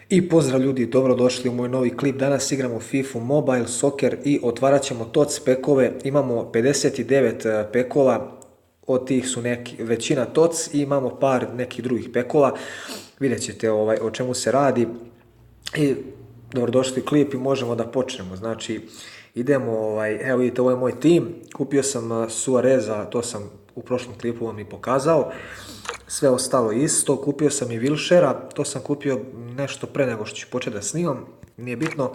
I pozdrav ljudi, dobrodošli u moj novi klip. Danas igramo FIFA Mobile Soccer i otvarat ćemo TOC pekove. Imamo 59 pekova, od tih su većina TOC i imamo par nekih drugih pekova. Vidjet ćete o čemu se radi. I dobrodošli u klip i možemo da počnemo. Znači, idemo, evo vidite, ovo je moj tim. Kupio sam Suareza, to sam u prošlom klipu vam i pokazao. Sve ostalo isto, kupio sam i Wilshere, to sam kupio nešto pre nego što ću početi da snimam, nije bitno.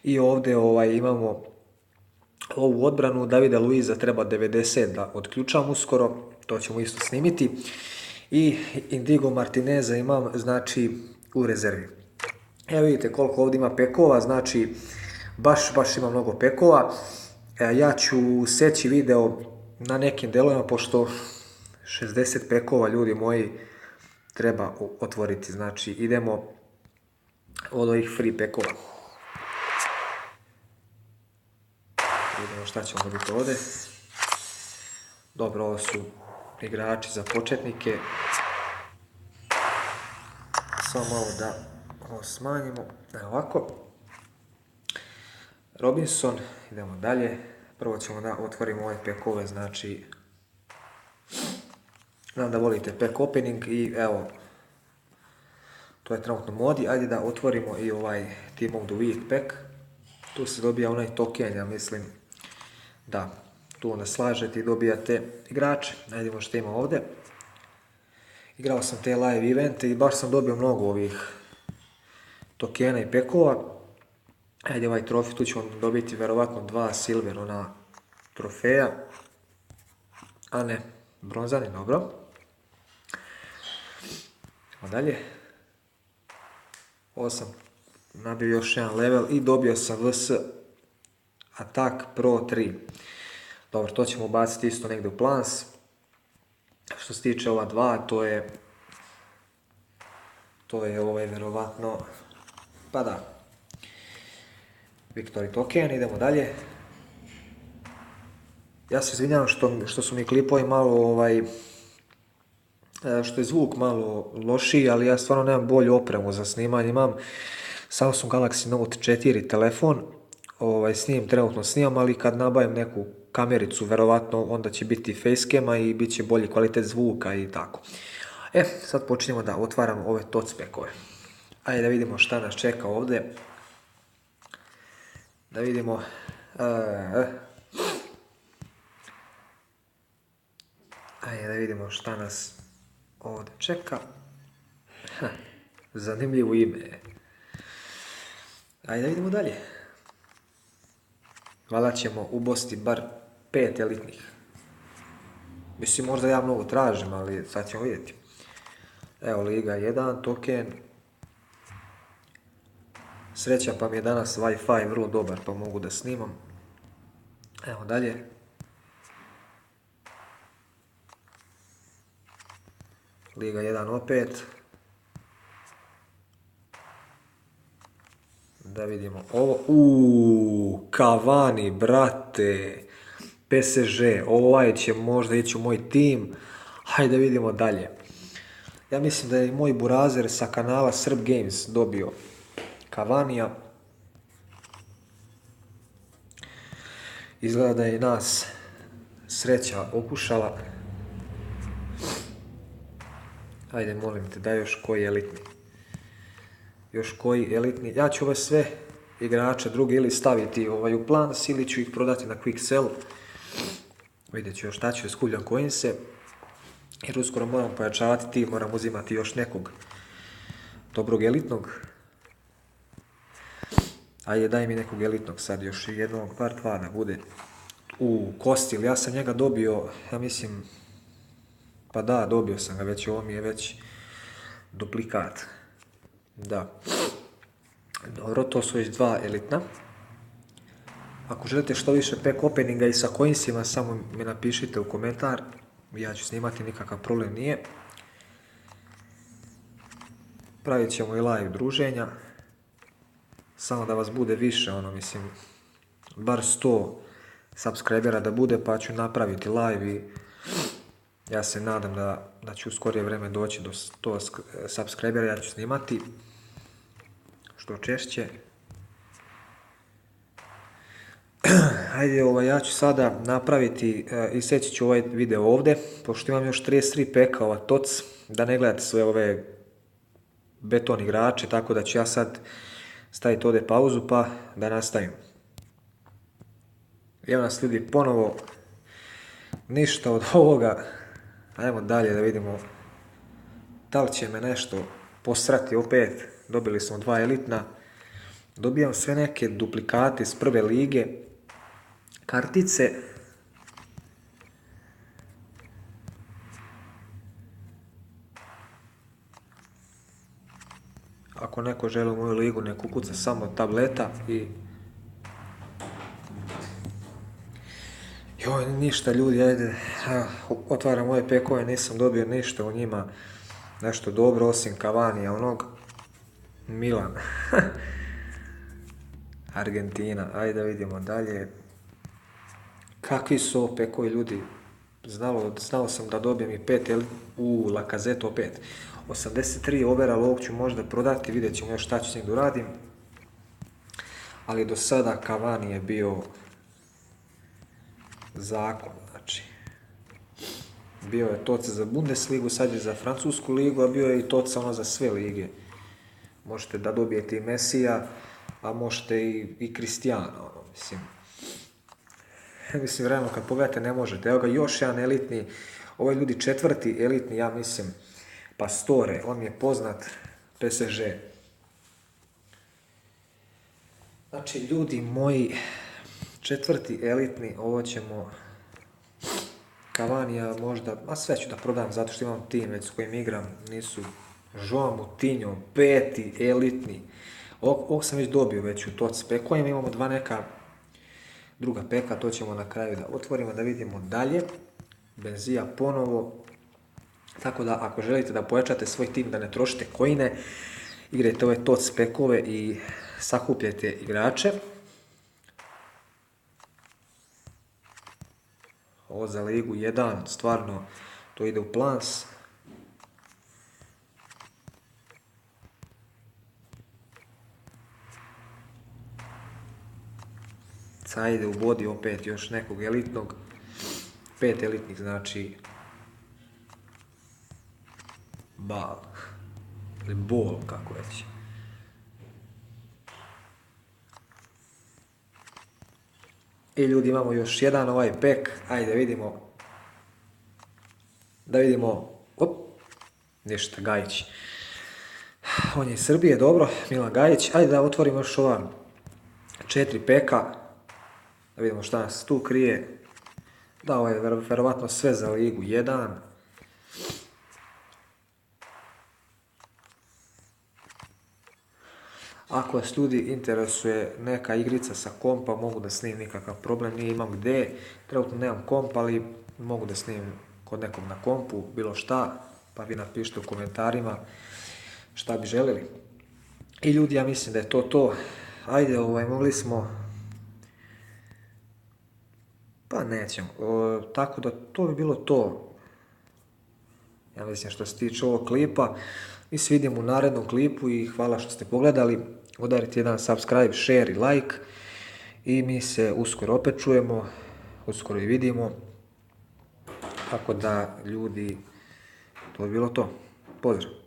I ovdje imamo ovu odbranu, Davida Luiza treba 90 da otključam uskoro, to ćemo isto snimiti. I Indigo Martineza imam, znači, u rezervi. Evo vidite koliko ovdje ima pekova, znači baš ima mnogo pekova. Ja ću seći video na nekim delovima, pošto 60 pekova, ljudi moji, treba otvoriti. Znači, idemo od ovih free pekova. Vidimo šta ćemo dobiti ovdje. Dobro, ovo su igrači za početnike. Samo malo da ovo smanjimo. Evo ovako. Robinson, idemo dalje. Prvo ćemo da otvorimo ove pekove, znači znam da volite pack opening i evo, to je trenutno modi. Ajde da otvorimo i ovaj Team of the Week pack. Tu se dobija onaj token, ja mislim, da, tu onda slažete i dobijate igrače. Najdemo što ima ovdje. Igrao sam te live evente i baš sam dobio mnogo ovih tokena i pekova. Ajde ovaj trofej, tu ćemo dobiti verovatno 2 silver ona trofeja, a ne bronzani, dobro. Dalje. Ovo sam nabio još jedan level i dobio sam VS Attack Pro 3. Dobro, to ćemo baciti isto negdje u plans. Što se tiče ova dva, to je verovatno, pa da, Victory token. Idemo dalje. Ja se izvinjavam što su mi klipovi malo što je zvuk malo lošiji, ali ja stvarno nemam bolju opremu za snimanje. Imam Samsung Galaxy Note 4 telefon, trenutno snimam, ali kad nabavim neku kamericu, verovatno onda će biti facecama i bit će bolji kvalitet zvuka i tako. Sad počinjemo da otvaramo ove TOC pekove. Ajde da vidimo šta nas čeka ovdje. Da vidimo. Ajde da vidimo šta nas ovdje čeka. Zanimljivo ime. Ajde da vidimo dalje. Valjda ćemo ubosti bar 5 elitnih. Mislim, možda ja mnogo tražim, ali sad ćemo vidjeti. Evo, Liga 1, token. Sreća pa mi je danas Wi-Fi vrlo dobar, pa mogu da snimam. Evo dalje. Liga 1 opet. Da vidimo ovo. Cavani, brate. PSG, ovaj će možda ići u moj tim. Hajde da vidimo dalje. Ja mislim da je moj burazer sa kanala Srb Games dobio Cavanija. Izgleda da je nas sreća okušala. Ajde, molim te, daj još koji elitni. Još koji elitni. Ja ću ove sve igrače drugi ili staviti u plan, ili ću ih prodati na quick sell. Vidjet ću još šta ću, skupljam coinse. Jer uskoro moram pojačavati tim, moram uzimati još nekog dobrog elitnog. Ajde, daj mi nekog elitnog sad, još jednog, par dva da bude. Kostil, ja sam njega dobio, ja mislim, pa da, dobio sam ga već, ovo mi je već duplikat. Da. Dobro, to su već 2 elitna. Ako želite što više pack openinga i sa coinsima, samo mi napišite u komentar. Ja ću snimati, nikakav problem nije. Pravit ćemo i live druženja. Samo da vas bude više, mislim, bar 100 subscribera da bude, pa ću napraviti live i ja se nadam da ću u skorije vreme doći do 100 subscribera, ja ću snimati. što češće. Ajde, ja ću sada napraviti, iseći ću ovaj video ovdje, pošto imam još 33 peka toc, da ne gledate sve ove beton igrače, tako da ću ja sad staviti ovdje pauzu pa da nastavim. Evo nas ljudi ponovo, ništa od ovoga, ajmo dalje da vidimo da li će me nešto posrati opet. Dobili smo 2 elitna, dobijam sve neke duplikate iz prve lige, kartice. Ako neko želi u moju ligu, nek ukuca samo tableta i... Joj, ništa ljudi, ajde, otvaram ove pekove, nisam dobio ništa u njima, nešto dobro osim Cavanija, onog Milan. Argentina, ajde da vidimo dalje. Kakvi su ovo pekovi ljudi, znao sam da dobijem i 5 u Lacazette opet. 83 overall, ovog ću možda prodati, vidjet ćemo još šta ću s njeg da uradim. Ali do sada Cavani je bio zakon, znači. Bio je toc za Bundesligu, sad je za Francusku ligu, a bio je i toc za sve lige. Možete da dobijete i Mesija, a možete i Cristiano, mislim. Mislim, realno, kad pogledate, ne možete. Evo ga, još jedan elitni, ovaj ljudi 4. elitni, ja mislim, Pastore, on mi je poznat, PSG. Znači, ljudi moji, 4. elitni, ovo ćemo, Cavanija možda, a sve ću da prodam zato što imam tim već s kojim igram, nisu Joao Moutinho, 5. elitni. Ovog sam već dobio već u toc pekovima, imamo 2 neka druga peka, to ćemo na kraju da otvorimo, da vidimo dalje. Benzija ponovo. Tako da, ako želite da pojačate svoj tim, da ne trošite coine, igrajte ove toc pekove i sakupljajte igrače. Ovo za ligu 1, stvarno, to ide u plans. Sad ide u body opet još nekog elitnog. 5 elitnih, znači bal ili bol, kako reći. I ljudi, imamo još jedan ovaj pek, ajde vidimo, ništa, Gajić. On je iz Srbije, dobro, Milan Gajić. Ajde da otvorimo još ova 4 peka, da vidimo šta nas tu krije. Da, ovo je verovatno sve za ligu 1. Ako vas ljudi interesuje neka igrica sa kompa, mogu da snimim, nikakav problem, nije imam gde. Trenutno nemam komp, ali mogu da snimim kod nekog na kompu, bilo šta, pa vi napišite u komentarima šta bi želili. I ljudi, ja mislim da je to. Ajde, mogli smo... Pa nećemo, tako da to bi bilo to. Ja mislim što se tiče ovog klipa. Mi se vidimo u narednom klipu i hvala što ste pogledali. Udarite jedan subscribe, share i like. I mi se uskoro opet čujemo, uskoro i vidimo. Tako da ljudi, to bi bilo to. Pozdrav!